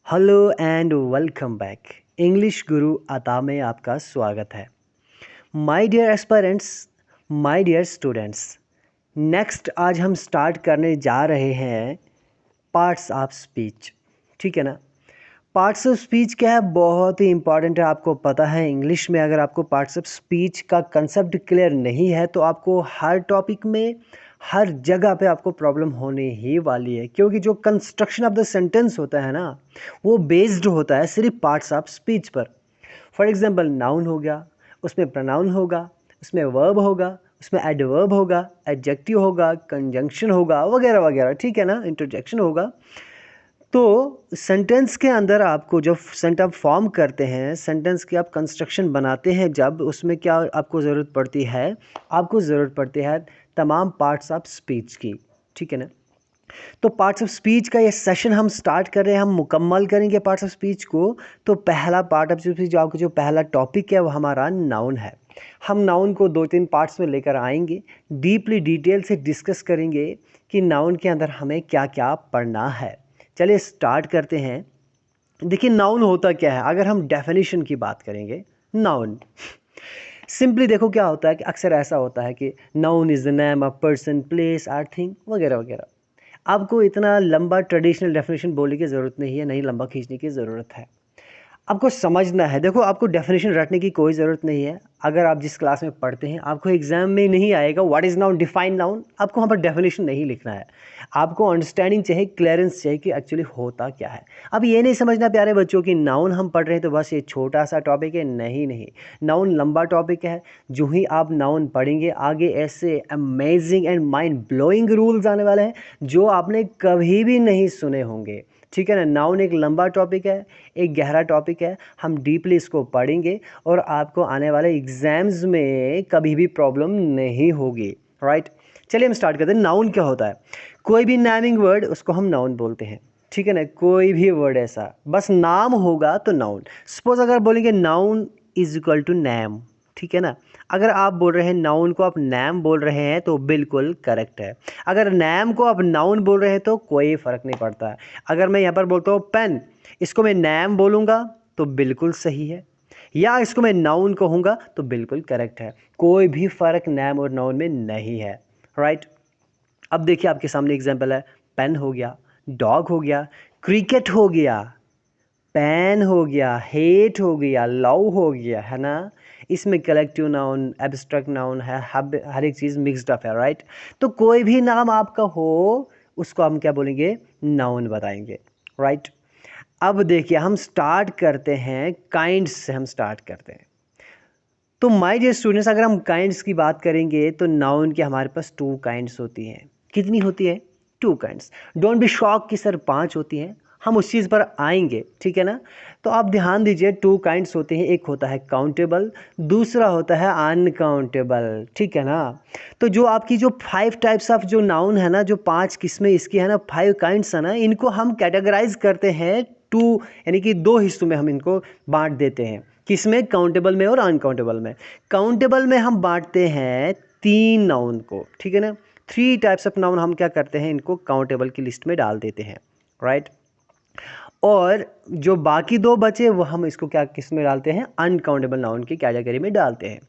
Hello and welcome back. English Guru अता में आपका स्वागत है। My dear aspirants, my dear students, next आज हम स्टार्ट करने जा रहे हैं पार्ट्स ऑफ स्पीच। ठीक है ना। पार्ट्स ऑफ स्पीच क्या है, बहुत ही इंपॉर्टेंट है। आपको पता है इंग्लिश में अगर आपको पार्ट्स ऑफ स्पीच का कंसेप्ट क्लियर नहीं है तो आपको हर टॉपिक में हर जगह पे आपको प्रॉब्लम होने ही वाली है, क्योंकि जो कंस्ट्रक्शन ऑफ द सेंटेंस होता है ना वो बेस्ड होता है सिर्फ पार्ट्स ऑफ स्पीच पर। फॉर एग्जांपल नाउन हो गया, उसमें प्रोनाउन होगा, उसमें वर्ब होगा, उसमें एडवर्ब होगा, एडजेक्टिव होगा, कंजंक्शन होगा, वगैरह वगैरह। ठीक है ना, इंटरजेक्शन होगा। तो सेंटेंस के अंदर आपको जब सेंटेंस फॉर्म करते हैं, सेंटेंस की आप कंस्ट्रक्शन बनाते हैं, जब उसमें क्या आपको ज़रूरत पड़ती है, आपको ज़रूरत पड़ती है तमाम पार्ट्स ऑफ स्पीच की। ठीक है ना। तो पार्ट्स ऑफ स्पीच का ये सेशन हम स्टार्ट कर रहे हैं, हम मुकम्मल करेंगे पार्ट्स ऑफ स्पीच को। तो पहला पार्ट ऑफ स्पीच जो आपको जो पहला टॉपिक है वो हमारा नाउन है। हम नाउन को 2-3 पार्ट्स में लेकर आएंगे, डीपली डिटेल से डिस्कस करेंगे कि नाउन के अंदर हमें क्या क्या पढ़ना है। चलिए स्टार्ट करते हैं। देखिए नाउन होता क्या है, अगर हम डेफिनेशन की बात करेंगे, नाउन सिंपली देखो क्या होता है कि अक्सर ऐसा होता है कि noun is the name of person, place or thing, वगैरह वगैरह। आपको इतना लंबा ट्रेडिशनल डेफिनेशन बोलने की ज़रूरत नहीं है, नहीं लंबा खींचने की ज़रूरत है। आपको समझना है। देखो आपको डेफिनेशन रटने की कोई ज़रूरत नहीं है। अगर आप जिस क्लास में पढ़ते हैं आपको एग्जाम में नहीं आएगा what is noun, define noun, आपको वहाँ पर डेफिनेशन नहीं लिखना है। आपको अंडरस्टैंडिंग चाहिए, क्लियरेंस चाहिए कि एक्चुअली होता क्या है। अब ये नहीं समझना प्यारे बच्चों कि नाउन हम पढ़ रहे हैं तो बस ये छोटा सा टॉपिक है, नहीं नहीं। नाउन लंबा टॉपिक है। जो ही आप नाउन पढ़ेंगे आगे ऐसे amazing and mind blowing rules आने वाले हैं जो आपने कभी भी नहीं सुने होंगे। ठीक है ना। नाउन एक लंबा टॉपिक है, एक गहरा टॉपिक है। हम डीपली इसको पढ़ेंगे और आपको आने वाले एग्जाम्स में कभी भी प्रॉब्लम नहीं होगी। राइट। चलिए हम स्टार्ट करते हैं। नाउन क्या होता है? कोई भी नेमिंग वर्ड उसको हम नाउन बोलते हैं। ठीक है ना। कोई भी वर्ड ऐसा बस नाम होगा तो नाउन। सपोज अगर बोलेंगे noun is equal to name, ठीक है ना। अगर आप बोल रहे हैं नाउन को आप नैम बोल रहे हैं तो बिल्कुल करेक्ट है। अगर नैम को आप नाउन बोल रहे हैं तो कोई फ़र्क नहीं पड़ता है। अगर मैं यहाँ पर बोलता हूँ पेन, इसको मैं नैम बोलूँगा तो बिल्कुल सही है, या इसको मैं नाउन कहूँगा तो बिल्कुल करेक्ट है। कोई भी फ़र्क नैम और नाउन में नहीं है। राइट। अब देखिए आपके सामने एग्जाम्पल है। पेन हो गया, डॉग हो गया, क्रिकेट हो गया, पैन हो गया, हेट हो गया, लव हो गया, है ना। इसमें कलेक्टिव नाउन, एब्स्ट्रैक्ट नाउन है, हर एक चीज़ मिक्सड अप है। राइट। तो कोई भी नाम आपका हो उसको हम क्या बोलेंगे, नाउन बताएंगे। राइट। अब देखिए हम स्टार्ट करते हैं काइंड्स से, हम स्टार्ट करते हैं। तो माय डियर स्टूडेंट्स, अगर हम काइंड्स की बात करेंगे तो नाउन के हमारे पास 2 काइंड्स होती हैं। कितनी होती है? 2 काइंड्स। डोंट बी शॉक कि सर 5 होती हैं, हम उस चीज़ पर आएंगे। ठीक है ना। तो आप ध्यान दीजिए 2 काइंड्स होते हैं। एक होता है काउंटेबल, दूसरा होता है अनकाउंटेबल। ठीक है ना। तो जो आपकी जो 5 टाइप्स ऑफ जो नाउन है ना, जो 5 किस्में इसकी है ना, 5 काइंड्स है ना, इनको हम कैटेगराइज करते हैं 2, यानी कि 2 हिस्सों में हम इनको बांट देते हैं। किसमें? काउंटेबल में और अनकाउंटेबल में। काउंटेबल में हम बांटते हैं 3 नाउन को। ठीक है ना। 3 टाइप्स ऑफ नाउन हम क्या करते हैं, इनको काउंटेबल की लिस्ट में डाल देते हैं। राइट। और जो बाकी 2 बचे वो हम इसको क्या किस में डालते हैं, अनकाउंटेबल नाउन की कैटेगरी में डालते हैं।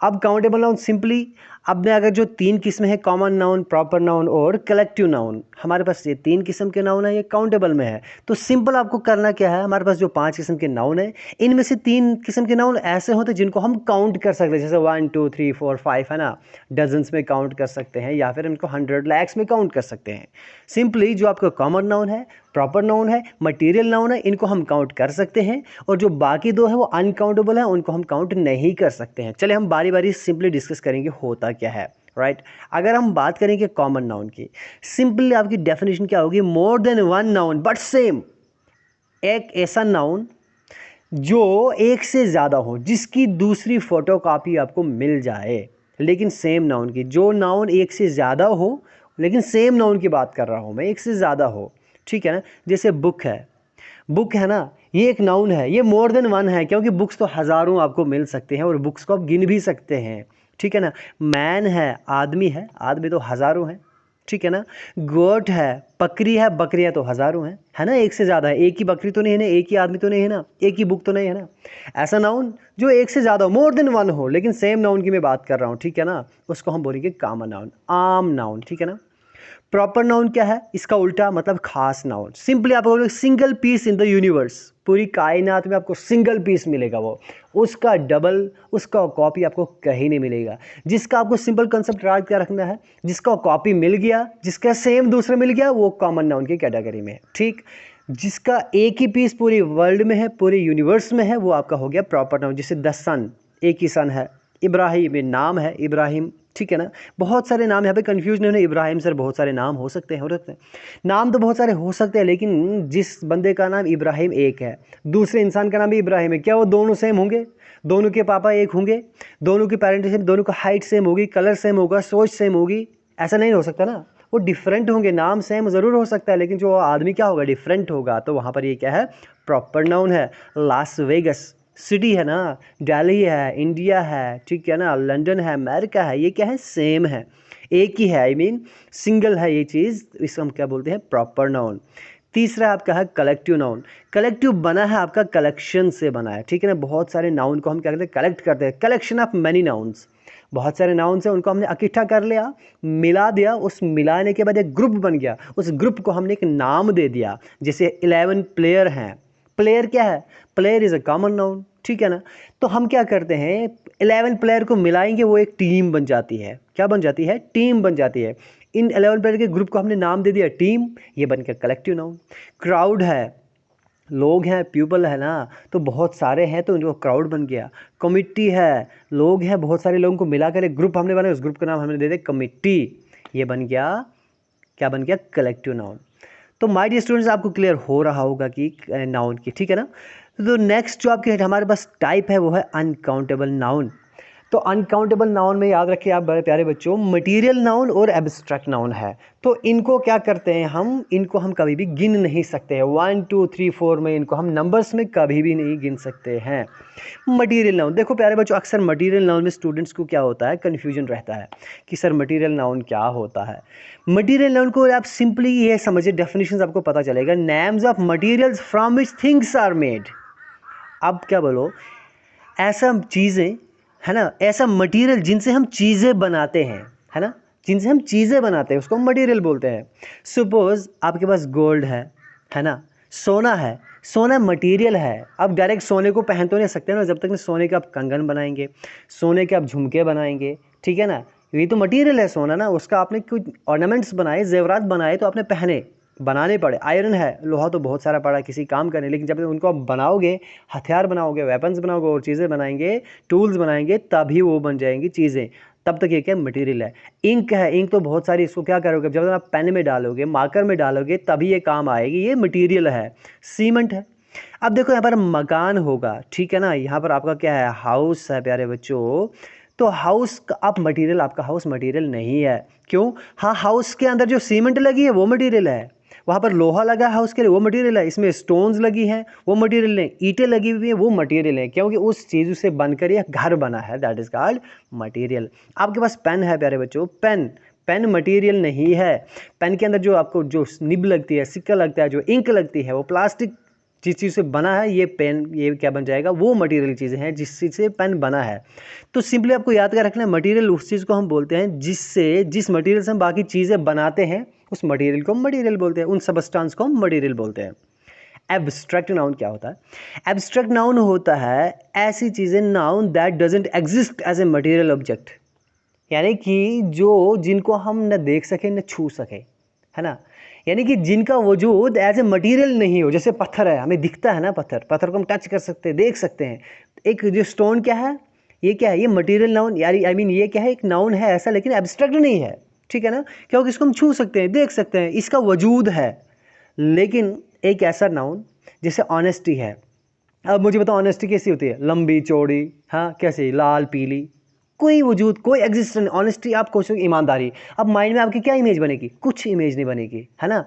अब काउंटेबल नाउन सिंपली, अब अगर जो 3 किस्में हैं, कॉमन नाउन, प्रॉपर नाउन और कलेक्टिव नाउन, हमारे पास ये 3 किस्म के नाउन है, ये काउंटेबल में है। तो सिंपल आपको करना क्या है, हमारे पास जो 5 किस्म के नाउन है इनमें से 3 किस्म के नाउन ऐसे होते हैं जिनको हम काउंट कर सकते हैं, जैसे 1 2 3 4 5, है ना। डजन्स में काउंट कर सकते हैं या फिर इनको 100 लैक्स में काउंट कर सकते हैं। सिंपली जो आपका कॉमन नाउन है, प्रॉपर नाउन है, मटीरियल नाउन है, इनको हम काउंट कर सकते हैं, और जो बाकी 2 है वो अनकाउंटेबल है, उनको हम काउंट नहीं कर सकते हैं। चले हम बारी बारी सिंपली डिस्कस करेंगे होता क्या है। राइट। अगर हम बात करेंगे कॉमन नाउन की, सिंपली आपकी डेफिनेशन क्या होगी, more than 1 noun but same. एक ऐसा नाउन जो एक से ज़्यादा हो, जिसकी दूसरी फोटोकॉपी आपको मिल जाए, लेकिन सेम नाउन की। जो नाउन एक से ज़्यादा हो लेकिन सेम नाउन की बात कर रहा हूँ मैं, एक से ज़्यादा हो। ठीक है ना। जैसे बुक है, बुक है ना, ये एक नाउन है, ये मोर देन 1 है, क्योंकि बुक्स तो हज़ारों आपको मिल सकते हैं और बुक्स को आप गिन भी सकते हैं। ठीक है ना। मैन है, आदमी है, आदमी तो हज़ारों हैं। ठीक है ना। गोट है, बकरी है, बकरियां तो हज़ारों हैं, है ना, एक से ज़्यादा है, एक ही बकरी तो नहीं है ना, एक ही आदमी तो नहीं है ना, एक ही बुक तो नहीं है ना। ऐसा नाउन जो एक से ज़्यादा हो, मोर देन वन हो, लेकिन सेम नाउन की मैं बात कर रहा हूँ, ठीक है ना, उसको हम बोलेंगे कॉमन नाउन, आम नाउन, ठीक है ना। प्रॉपर नाउन क्या है, इसका उल्टा मतलब खास नाउन। सिंपली आप बोलोगे single piece in the universe, पूरी कायनात में आपको सिंगल पीस मिलेगा, वो उसका डबल, उसका कॉपी आपको कहीं नहीं मिलेगा। जिसका आपको सिंपल कंसेप्ट याद क्या रखना है, जिसका कॉपी मिल गया, जिसका सेम दूसरे मिल गया, वो कॉमन नाउन की कैटेगरी में है, ठीक। जिसका एक ही पीस पूरी वर्ल्ड में है, पूरे यूनिवर्स में है, वो आपका हो गया प्रॉपर नाउन। जैसे द सन, एक ही सन है, इब्राहिम नाम है, इब्राहिम, ठीक है ना। बहुत सारे नाम यहाँ पे कंफ्यूज नहीं होने, इब्राहिम सर बहुत सारे नाम हो सकते हैं, नाम तो बहुत सारे हो सकते हैं, लेकिन जिस बंदे का नाम इब्राहिम एक है, दूसरे इंसान का नाम भी इब्राहिम है, क्या वो दोनों सेम होंगे? दोनों के पापा एक होंगे, दोनों की पेरेंट्स सेम, दोनों का हाइट सेम होगी, कलर सेम होगा, सोच सेम होगी? ऐसा नहीं हो सकता ना, वो डिफरेंट होंगे। नाम सेम ज़रूर हो सकता है, लेकिन जो आदमी क्या होगा, डिफरेंट होगा। तो वहाँ पर ये क्या है, प्रॉपर नाउन है। लास वेगस सिटी है ना, दिल्ली है, इंडिया है, ठीक है ना, लंदन है, अमेरिका है, ये क्या है, सेम है, एक ही है, आई मीन सिंगल है ये चीज़, इसको हम क्या बोलते हैं, प्रॉपर नाउन। तीसरा आपका है कलेक्टिव नाउन। कलेक्टिव बना है आपका कलेक्शन से बना है, ठीक है ना। बहुत सारे नाउन को हम क्या करते हैं, कलेक्ट करते हैं, कलेक्शन ऑफ मैनी नाउन्स। बहुत सारे नाउन्स हैं, उनको हमने इकट्ठा कर लिया, मिला दिया, उस मिलाने के बाद एक ग्रुप बन गया, उस ग्रुप को हमने एक नाम दे दिया। जैसे 11 प्लेयर हैं, प्लेयर क्या है, player is a common noun, ठीक है ना। तो हम क्या करते हैं, 11 प्लेयर को मिलाएंगे, वो एक टीम बन जाती है। क्या बन जाती है, टीम बन जाती है। इन 11 प्लेयर के ग्रुप को हमने नाम दे दिया टीम, ये बन गया कलेक्टिव नाउन। क्राउड है, लोग हैं, पीपल है ना, तो बहुत सारे हैं तो उनको क्राउड बन गया। कमिटी है, लोग हैं, बहुत सारे लोगों को मिलाकर एक ग्रुप हमने बनाया, उस ग्रुप का नाम हमने दे दिया कमिटी, ये बन गया, क्या बन गया, कलेक्टिव नाउन। तो माय डियर स्टूडेंट्स, आपको क्लियर हो रहा होगा कि नाउन की, ठीक है ना। तो नेक्स्ट जो आपके हमारे पास टाइप है वो है अनकाउंटेबल नाउन। तो अनकाउंटेबल नाउन में याद रखिए आप बड़े प्यारे बच्चों, मटेरियल नाउन और एब्स्ट्रैक्ट नाउन है। तो इनको क्या करते हैं हम, इनको हम कभी भी गिन नहीं सकते हैं, 1 2 3 4 में इनको हम नंबर्स में कभी भी नहीं गिन सकते हैं। मटेरियल नाउन, देखो प्यारे बच्चों, अक्सर मटेरियल नाउन में स्टूडेंट्स को क्या होता है, कन्फ्यूजन रहता है कि सर मटेरियल नाउन क्या होता है। मटेरियल नाउन को आप सिंपली ये समझिए, डेफिनेशन आपको पता चलेगा, names of materials from which things are made. अब क्या बोलो, ऐसा चीज़ें, है ना, ऐसा मटेरियल जिनसे हम चीज़ें बनाते हैं, है ना, जिनसे हम चीज़ें बनाते हैं उसको हम मटेरियल बोलते हैं। सपोज आपके पास गोल्ड है ना, सोना है, सोना मटेरियल है। अब डायरेक्ट सोने को पहन तो नहीं सकते ना, जब तक सोने के आप कंगन बनाएंगे, सोने के आप झुमके बनाएंगे, ठीक है ना, ये तो मटेरियल है सोना ना, उसका आपने कुछ ऑर्नामेंट्स बनाए, जेवरात बनाए, तो आपने पहने, बनाने पड़े। आयरन है, लोहा तो बहुत सारा पड़ा किसी काम करने, लेकिन जब उनको आप बनाओगे, हथियार बनाओगे, वेपन्स बनाओगे और चीज़ें बनाएंगे, टूल्स बनाएंगे, तभी वो बन जाएंगी चीज़ें। तब तक ये क्या मटेरियल है। इंक है, इंक तो बहुत सारी, इसको क्या करोगे, जब आप पेन में डालोगे, मार्कर में डालोगे, तभी ये काम आएगी, ये मटेरियल है। सीमेंट है। अब देखो यहाँ पर मकान होगा, ठीक है ना, यहाँ पर आपका क्या है, हाउस है प्यारे बच्चों। तो हाउस का आप मटेरियल, आपका हाउस मटेरियल नहीं है, क्यों, हाँ, हाउस के अंदर जो सीमेंट लगी है वो मटेरियल है, वहाँ पर लोहा लगा है हाउस के लिए, वो मटेरियल है, इसमें स्टोन्स लगी हैं वो मटेरियल है, ईंटें लगी हुई हैं वो मटेरियल है, क्योंकि उस चीज़ से बनकर यह घर बना है, दैट इज कॉल्ड मटेरियल। आपके पास पेन है प्यारे बच्चों, पेन, पेन मटेरियल नहीं है। पेन के अंदर जो आपको जो निब लगती है, सिक्का लगता है, जो इंक लगती है, वो प्लास्टिक जिस चीज़ से बना है, ये पेन, ये क्या बन जाएगा, वो मटेरियल चीज़ें हैं जिस चीज़ से पेन बना है। तो सिंपली आपको याद कर रखना है, मटेरियल उस चीज़ को हम बोलते हैं जिससे, जिस मटेरियल से हम बाकी चीज़ें बनाते हैं, उस मटेरियल को हम मटेरियल बोलते हैं, उन सबस्टांस को हम मटेरियल बोलते हैं। एब्स्ट्रैक्ट नाउन क्या होता है, एब्स्ट्रैक्ट नाउन होता है ऐसी चीज़ें, noun that doesn't exist as a material object, यानी कि जो, जिनको हम न देख सके न छू सके, है ना, यानी कि जिनका वजूद एज ए मटेरियल नहीं हो। जैसे पत्थर है, हमें दिखता है ना, पत्थर, पत्थर को हम टच कर सकते हैं, देख सकते हैं। एक जो स्टोन क्या है, ये क्या है, ये मटेरियल नाउन, यार आई मीन ये क्या है, एक नाउन है ऐसा, लेकिन एब्स्ट्रैक्ट नहीं है, ठीक है ना, क्योंकि इसको हम छू सकते हैं, देख सकते हैं, इसका वजूद है। लेकिन एक ऐसा नाउन जैसे ऑनेस्टी है, अब मुझे बताओ ऑनेस्टी कैसी होती है, लंबी चौड़ी, हाँ कैसी, लाल पीली, कोई वजूद, कोई एग्जिस्टेंस। ऑनेस्टी आप कोशिश, ईमानदारी, अब माइंड में आपकी क्या इमेज बनेगी, कुछ इमेज नहीं बनेगी, है ना।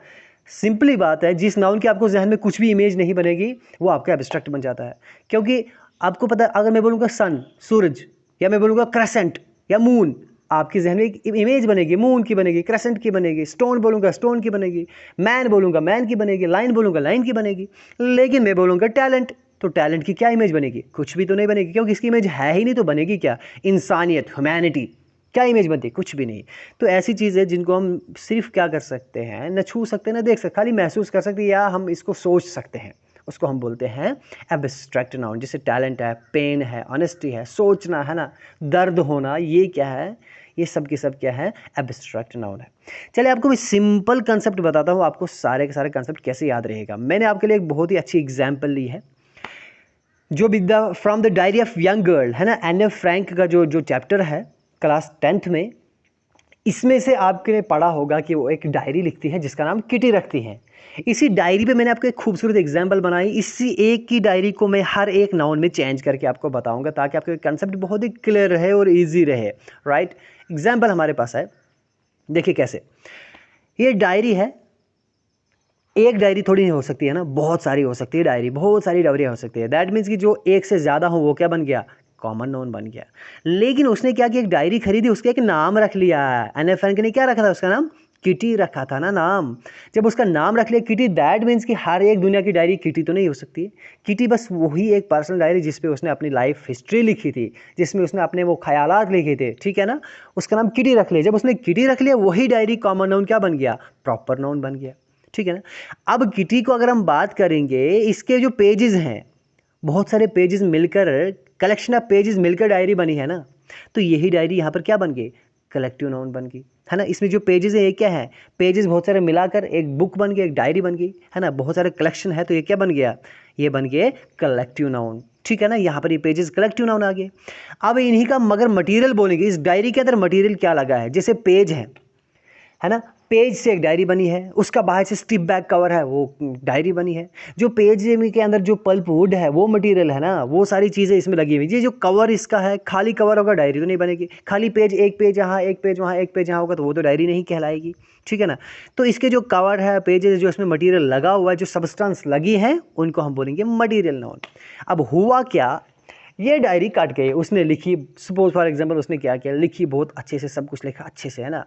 सिंपली बात है, जिस नाउन की आपको जहन में कुछ भी इमेज नहीं बनेगी, वो आपका एब्स्ट्रैक्ट बन जाता है। क्योंकि आपको पता है, अगर मैं बोलूँगा सन, सूरज, या मैं बोलूँगा क्रेसेंट या मून, आपके जहन में एक इमेज बनेगी, मून की बनेगी, क्रेसेंट की बनेगी, स्टोन बोलूँगा स्टोन की बनेगी, मैन बोलूँगा मैन की बनेगी, लाइन बोलूँगा लाइन की बनेगी। लेकिन मैं बोलूँगा टैलेंट, तो टैलेंट की क्या इमेज बनेगी? कुछ भी तो नहीं बनेगी, क्योंकि इसकी इमेज है ही नहीं, तो बनेगी क्या? इंसानियत, ह्यूमैनिटी, क्या इमेज बनती है? कुछ भी नहीं। तो ऐसी चीज़ है जिनको हम सिर्फ क्या कर सकते हैं, न छू सकते न देख सकते, खाली महसूस कर सकते हैं या हम इसको सोच सकते हैं, उसको हम बोलते हैं एब्स्ट्रैक्ट नाउन। जैसे टैलेंट है, पेन है, ऑनेस्टी है, सोचना है ना, दर्द होना, ये क्या है? ये सब की सब क्या है? एब्स्ट्रैक्ट नाउन है। चलिए आपको मैं सिंपल कंसेप्ट बताता हूँ, आपको सारे के सारे कंसेप्ट कैसे याद रहेगा। मैंने आपके लिए एक बहुत ही अच्छी एग्जाम्पल ली है, जो with from the diary of young girl है ना, एन एफ फ्रैंक का जो चैप्टर है क्लास 10th में, इसमें से आपने पढ़ा होगा कि वो एक डायरी लिखती है जिसका नाम किटी रखती हैं। इसी डायरी पे मैंने आपको एक खूबसूरत एग्जाम्पल बनाई। इसी एक की डायरी को मैं हर एक नाउन में चेंज करके आपको बताऊंगा, ताकि आपको कंसेप्ट बहुत ही क्लियर रहे और इजी रहे। राइट, एग्जाम्पल हमारे पास है, देखिए कैसे। ये डायरी है, एक डायरी थोड़ी नहीं हो सकती है ना, बहुत सारी हो सकती है डायरी, बहुत सारी डायरियाँ हो सकती है। दैट मीन्स कि जो एक से ज़्यादा हो वो क्या बन गया? कॉमन नाउन बन गया। लेकिन उसने क्या किया, एक डायरी खरीदी, उसका एक नाम रख लिया। एन एफ फ्रैंक ने क्या रखा था? उसका नाम किटी रखा था ना नाम। जब उसका नाम रख लिया किटी, दैट मीन्स कि हर एक दुनिया की डायरी किटी तो नहीं हो सकती है। किटी बस वही एक पर्सनल डायरी जिसपे उसने अपनी लाइफ हिस्ट्री लिखी थी, जिसमें उसने अपने वो ख्यालात लिखे थे, ठीक है ना, उसका नाम किटी रख लिया। जब उसने किटी रख लिया, वही डायरी कॉमन नाउन क्या बन गया? प्रॉपर नाउन बन गया, ठीक है ना। अब किटी को अगर हम बात करेंगे, इसके जो पेजेस हैं, बहुत सारे पेजेस मिलकर, कलेक्शन ऑफ पेजेस मिलकर डायरी बनी है ना, तो यही डायरी यहाँ पर क्या बन गई? कलेक्टिव नाउन बन गई, है ना। इसमें जो पेजेस है ये क्या है? पेजेस बहुत सारे मिलाकर एक बुक बन गई, एक डायरी बन गई, है ना। बहुत सारे कलेक्शन है तो ये क्या बन गया? ये बन गए कलेक्टिव नाउन, ठीक है ना। यहाँ पर ये पेजेस कलेक्टिव नाउन आ गए। अब इन्हीं का मगर मटीरियल बोलेंगे, इस डायरी के अंदर मटीरियल क्या लगा है? जैसे पेज है ना, पेज से एक डायरी बनी है, उसका बाहर से स्ट्रिप बैक कवर है, वो डायरी बनी है। जो पेज के अंदर जो पल्प वुड है वो मटेरियल है ना, वो सारी चीज़ें इसमें लगी हुई। ये जो कवर इसका है, खाली कवर होगा डायरी तो नहीं बनेगी। खाली पेज, एक पेज यहाँ, एक पेज वहाँ, एक पेज यहाँ होगा तो वो तो डायरी नहीं कहलाएगी, ठीक है ना। तो इसके जो कवर है, पेजेस, जो इसमें मटेरियल लगा हुआ है, जो सब्सटेंस लगी है, उनको हम बोलेंगे मटेरियल नाउन। अब हुआ क्या, ये डायरी काट के उसने लिखी, सपोज फॉर एग्जांपल उसने क्या किया, लिखी बहुत अच्छे से, सब कुछ लिखा अच्छे से, है ना।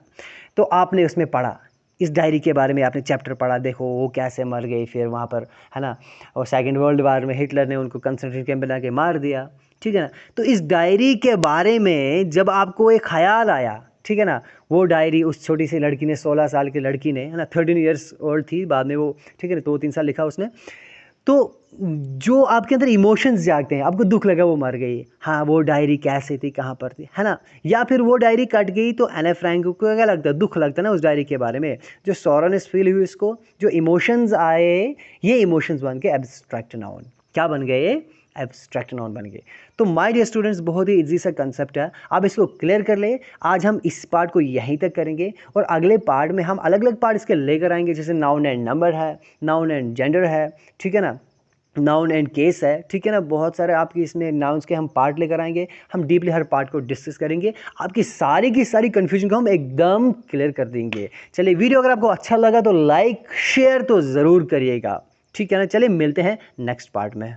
तो आपने उसमें पढ़ा, इस डायरी के बारे में आपने चैप्टर पढ़ा, देखो वो कैसे मर गई फिर वहाँ पर, है ना। और सेकंड वर्ल्ड वार में हिटलर ने उनको कंसंट्रेशन कैंप बना के मार दिया, ठीक है ना। तो इस डायरी के बारे में जब आपको एक ख्याल आया, ठीक है ना, वो डायरी उस छोटी सी लड़की ने, 16 साल की लड़की ने, है ना, 13 ईयर्स ओल्ड थी, बाद में वो, ठीक है ना, 2-3 साल लिखा उसने। तो जो आपके अंदर इमोशंस जागते हैं, आपको दुख लगा वो मर गई, हाँ वो डायरी कैसे थी, कहाँ पर थी, है ना। या फिर वो डायरी कट गई तो एन एफ फ्रैंक को क्या लगता है? दुख लगता है ना उस डायरी के बारे में। जो सॉरनेस फील हुई उसको, जो इमोशंस आए, ये इमोशंस बन के एब्स्ट्रैक्ट नाउन क्या बन गए? एब्स्ट्रैक्ट नाउन बन गए। तो माय डियर स्टूडेंट्स, बहुत ही इजी सा कंसेप्ट है, आप इसको क्लियर कर ले। आज हम इस पार्ट को यहीं तक करेंगे और अगले पार्ट में हम अलग अलग पार्ट इसके लेकर आएंगे, जैसे नाउन एंड नंबर है, नाउन एंड जेंडर है, ठीक है ना, नाउन एंड केस है, ठीक है ना। बहुत सारे आपकी इसमें नाउन्स के हम पार्ट लेकर आएंगे, हम डीपली हर पार्ट को डिस्कस करेंगे, आपकी सारी की सारी कन्फ्यूजन को हम एकदम क्लियर कर देंगे। चलिए, वीडियो अगर आपको अच्छा लगा तो लाइक शेयर तो ज़रूर करिएगा, ठीक है ना। चलिए मिलते हैं नेक्स्ट पार्ट में।